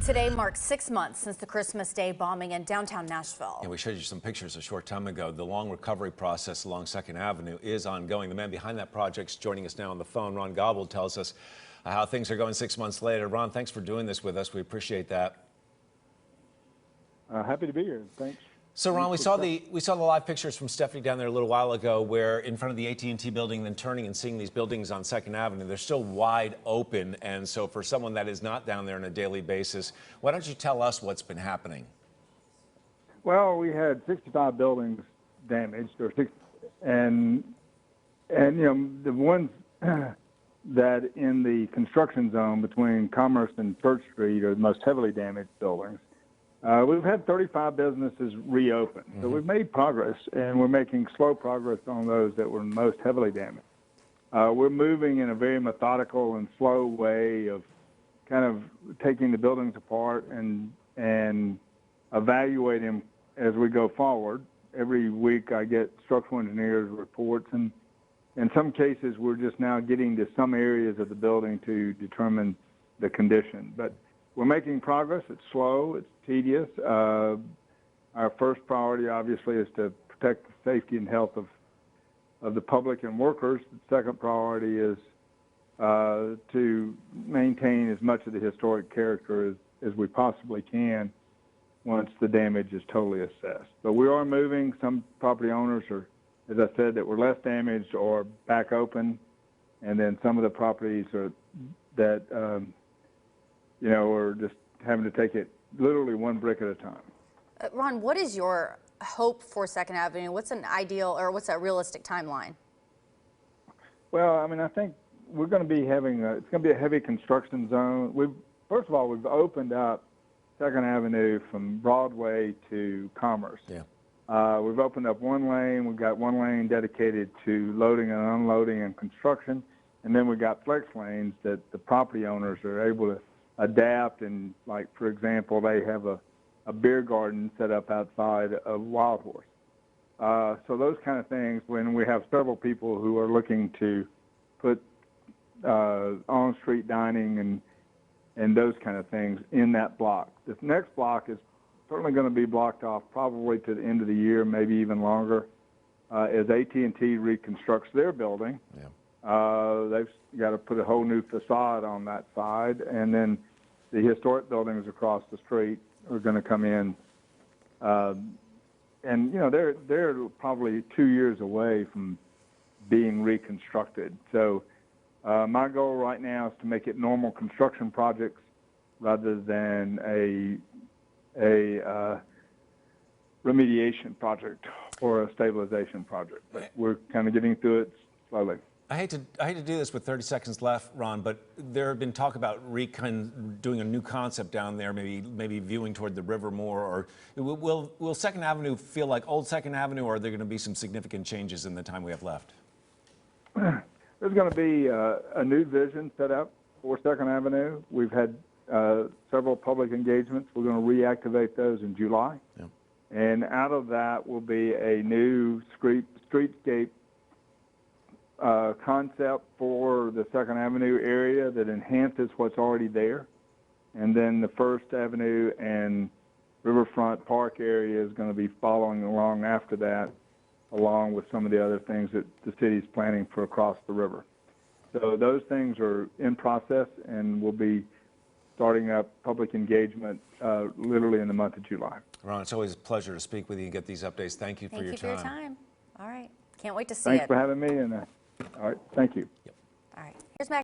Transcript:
Today marks 6 months since the Christmas Day bombing in downtown Nashville. Yeah, we showed you some pictures a short time ago. The long recovery process along 2nd Avenue is ongoing. The man behind that project is joining us now on the phone. Ron Gobble tells us how things are going 6 months later. Ron, thanks for doing this with us. We appreciate that. Happy to be here. Thanks. So, Ron, we saw the live pictures from Stephanie down there a little while ago, where in front of the AT&T building, then turning and seeing these buildings on 2nd Avenue. They're still wide open, and so for someone that is not down there on a daily basis, why don't you tell us what's been happening? Well, we had 65 buildings damaged, and you know, the ones that in the construction zone between Commerce and Church Street are the most heavily damaged buildings. We've had 35 businesses reopen, so we've made progress, and we're making slow progress on those that were most heavily damaged. We're moving in a very methodical and slow way of kind of taking the buildings apart and evaluating them as we go forward. Every week I get structural engineers reports, and in some cases we're just now getting to some areas of the building to determine the condition. But we're making progress. It's slow. It's tedious. Our first priority, obviously, is to protect the safety and health of the public and workers. The second priority is to maintain as much of the historic character as we possibly can once the damage is totally assessed. But we are moving. Some property owners are, as I said, that were less damaged or back open, and then some of the properties that you know, we're just having to take it literally one brick at a time. Ron, what is your hope for 2nd Avenue? What's an ideal or what's a realistic timeline? Well, I mean, I think we're going to be having it's going to be a heavy construction zone. First of all, we've opened up 2nd Avenue from Broadway to Commerce. Yeah. We've opened up one lane. We've got one lane dedicated to loading and unloading and construction, and then we've got flex lanes that the property owners are able to adapt, and like, for example, they have a beer garden set up outside of Wild Horse. So those kind of things, when we have several people who are looking to put on-street dining and those kind of things in that block. This next block is certainly going to be blocked off probably to the end of the year, maybe even longer, as AT&T reconstructs their building. Yeah. They've got to put a whole new facade on that side, and then the historic buildings across the street are going to come in. And you know, they're probably 2 years away from being reconstructed. So my goal right now is to make it normal construction projects rather than a remediation project or a stabilization project. But we're kind of getting through it slowly. I hate to do this with 30 seconds left, Ron, but there have been talk about doing a new concept down there, maybe viewing toward the river more. Or will 2nd Avenue feel like old 2nd Avenue, or are there going to be some significant changes in the time we have left? There's going to be a new vision set up for 2nd Avenue. We've had several public engagements. We're going to reactivate those in July. Yeah. And out of that will be a new streetscape concept for the 2nd Avenue area that enhances what's already there. And then the 1st Avenue and Riverfront Park area is going to be following along after that, along with some of the other things that the city's planning for across the river. So those things are in process, and we'll be starting up public engagement literally in the month of July. Ron, it's always a pleasure to speak with you and get these updates. Thank you for your time. Thank you for your time. All right. Can't wait to see Thanks it. for having me, and all right, thank you. Yep. All right.